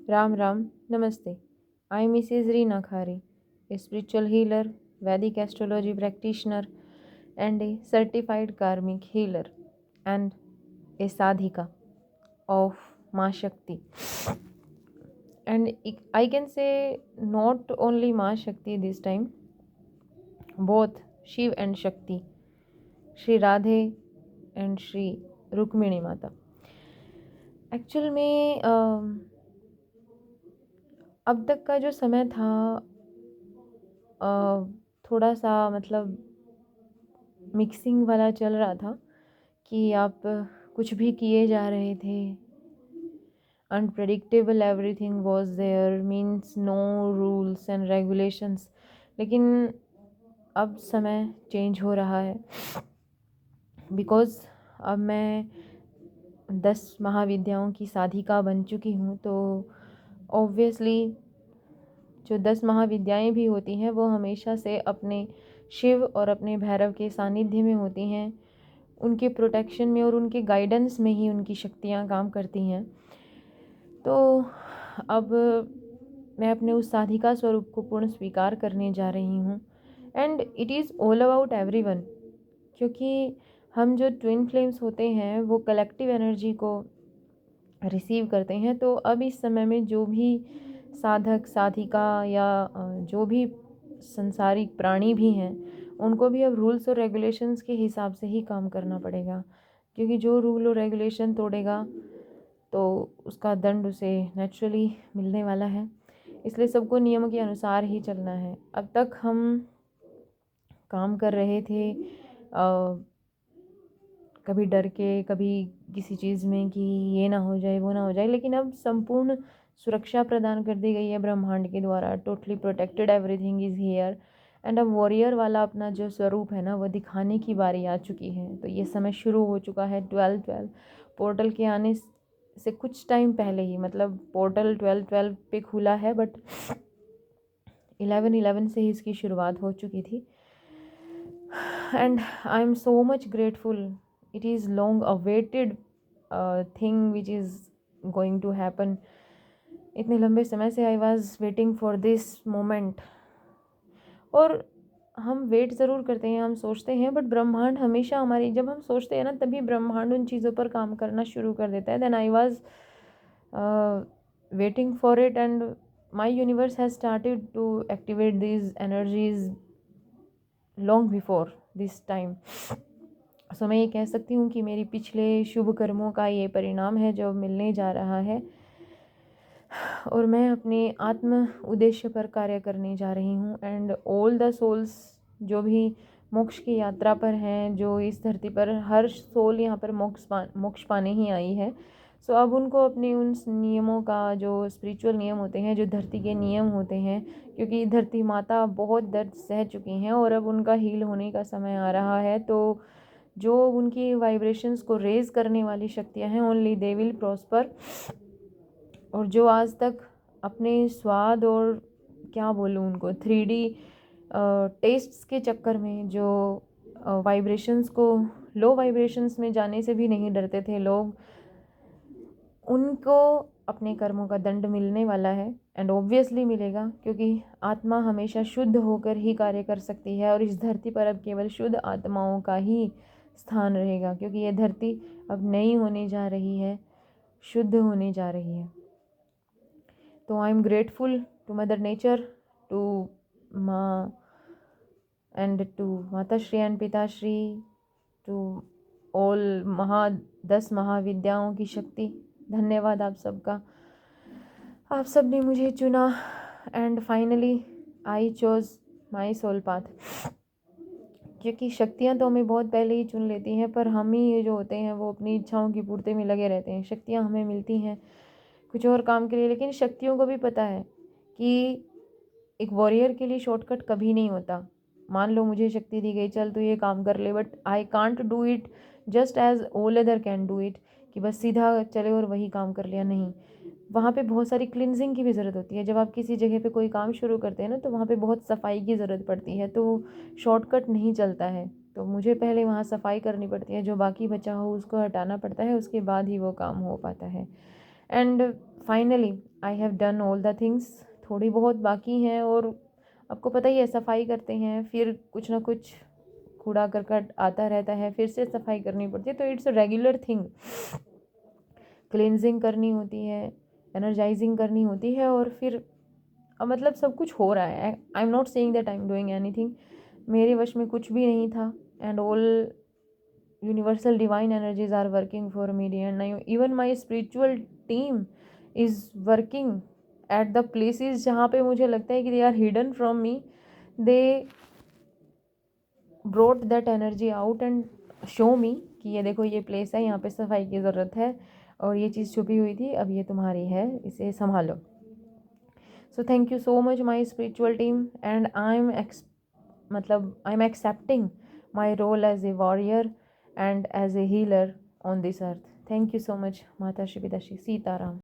Ram Ram, Namaste. I am Mrs. Reena Khare, a spiritual healer, Vedic astrology practitioner, and a certified karmic healer, and a sadhika of Ma Shakti. And I can say not only Ma Shakti this time, both Shiv and Shakti, Shri Radhe and Shri Rukmini Mata. Actual में अब तक का जो समय था थोड़ा सा मतलब मिक्सिंग वाला चल रहा था कि आप कुछ भी किए जा रहे थे, unpredictable everything was there, means no rules and regulations. लेकिन अब समय चेंज हो रहा है बिकॉज़ अब मैं 10 महाविद्याओं की साधिका बन चुकी हूँ। तो ऑब्वियसली जो 10 महाविद्याएं भी होती हैं वो हमेशा से अपने शिव और अपने भैरव के सानिध्य में होती हैं, उनके प्रोटेक्शन में और उनके गाइडेंस में ही उनकी शक्तियाँ काम करती हैं। तो अब मैं अपने उस साधिका स्वरूप को पूर्ण स्वीकार करने जा रही हूँ and it is all about everyone, क्योंकि हम जो ट्विन फ्लेम्स होते हैं वो कलेक्टिव एनर्जी को रिसीव करते हैं। तो अब इस समय में जो भी साधक साधिका या जो भी संसारिक प्राणी भी हैं उनको भी अब रूल्स और रेगुलेशंस के हिसाब से ही काम करना पड़ेगा, क्योंकि जो रूल और रेगुलेशन तोड़ेगा तो उसका दंड उसे नेचुरली मिलने वाला है। इसलिए सबको नियमों के अनुसार ही चलना है। अब तक हम काम कर रहे थे कभी डर के, कभी किसी चीज़ में कि ये ना हो जाए वो ना हो जाए, लेकिन अब संपूर्ण सुरक्षा प्रदान कर दी गई है ब्रह्मांड के द्वारा। Totally protected, everything is here and अब वॉरियर वाला अपना जो स्वरूप है ना वो दिखाने की बारी आ चुकी है। तो ये समय शुरू हो चुका है 12-12 पोर्टल के आने से कुछ टाइम पहले ही, मतलब पोर्टल 12-12 पे खुला है बट 11-11 से ही इसकी शुरुआत हो चुकी थी। And I am so much grateful. It is long awaited thing which is going to happen. इतने लंबे समय से I was waiting for this moment। और हम वेट ज़रूर करते हैं, हम सोचते हैं, बट ब्रह्मांड हमेशा हमारी, जब हम सोचते हैं ना तभी ब्रह्मांड उन चीज़ों पर काम करना शुरू कर देता है। Then I was waiting for it and my universe has started to activate these energies long before this time. So मैं ये कह सकती हूँ कि मेरी पिछले शुभ कर्मों का ये परिणाम है जो मिलने जा रहा है और मैं अपने आत्म उद्देश्य पर कार्य करने जा रही हूँ। एंड ऑल द सोल्स जो भी मोक्ष की यात्रा पर हैं, जो इस धरती पर हर सोल यहाँ पर मोक्ष पाने ही आई है। सो अब उनको अपने उन नियमों का, जो स्पिरिचुअल नियम होते हैं, जो धरती के नियम होते हैं, क्योंकि धरती माता बहुत दर्द सह चुकी हैं और अब उनका हील होने का समय आ रहा है। तो जो उनकी वाइब्रेशंस को रेज करने वाली शक्तियाँ हैं, ओनली दे विल प्रॉस्पर। और जो आज तक अपने स्वाद और क्या बोलूँ उनको 3D टेस्ट्स के चक्कर में जो वाइब्रेशंस को, लो वाइब्रेशंस में जाने से भी नहीं डरते थे लोग, उनको अपने कर्मों का दंड मिलने वाला है। एंड ऑब्वियसली मिलेगा, क्योंकि आत्मा हमेशा शुद्ध होकर ही कार्य कर सकती है और इस धरती पर अब केवल शुद्ध आत्माओं का ही स्थान रहेगा, क्योंकि ये धरती अब नई होने जा रही है, शुद्ध होने जा रही है। तो I am grateful to mother nature, to माँ एंड टू माताश्री एंड पिताश्री, टू ऑल 10 महाविद्याओं की शक्ति। धन्यवाद आप सबका। आप सब ने मुझे चुना and finally I chose my soul path. क्योंकि शक्तियाँ तो हमें बहुत पहले ही चुन लेती हैं, पर हम ही ये जो होते हैं वो अपनी इच्छाओं की पूर्ति में लगे रहते हैं। शक्तियाँ हमें मिलती हैं कुछ और काम के लिए, लेकिन शक्तियों को भी पता है कि एक वॉरियर के लिए शॉर्टकट कभी नहीं होता। मान लो मुझे शक्ति दी गई, चल तू ये काम कर ले, but I can't do it just as all other can do it, कि बस सीधा चले और वही काम कर लिया। नहीं, वहाँ पे बहुत सारी क्लिनजिंग की भी ज़रूरत होती है। जब आप किसी जगह पे कोई काम शुरू करते हैं ना, तो वहाँ पे बहुत सफाई की ज़रूरत पड़ती है, तो शॉर्टकट नहीं चलता है। तो मुझे पहले वहाँ सफाई करनी पड़ती है, जो बाकी बचा हो उसको हटाना पड़ता है, उसके बाद ही वो काम हो पाता है। And finally I have done all the things, थोड़ी बहुत बाकी हैं। और आपको पता ही है, सफाई करते हैं फिर कुछ ना कुछ कूड़ा करकट आता रहता है, फिर से सफाई करनी पड़ती है। तो it's a regular thing, cleansing करनी होती है, एनर्जाइजिंग करनी होती है। और फिर अब मतलब सब कुछ हो रहा है। I am not saying that I am doing anything, मेरे वश में कुछ भी नहीं था। And all universal divine energies are working for me, and even my spiritual team is working at the places जहाँ पे मुझे लगता है कि they are hidden from me. They brought that energy out and show me कि ये देखो, ये प्लेस है, यहाँ पे सफाई की ज़रूरत है और ये चीज़ छुपी हुई थी, अब ये तुम्हारी है, इसे संभालो। So thank you so much my spiritual team, and I am accepting my role as a warrior and as a healer on this earth. Thank you so much माता श्री पिताश्री सीताराम।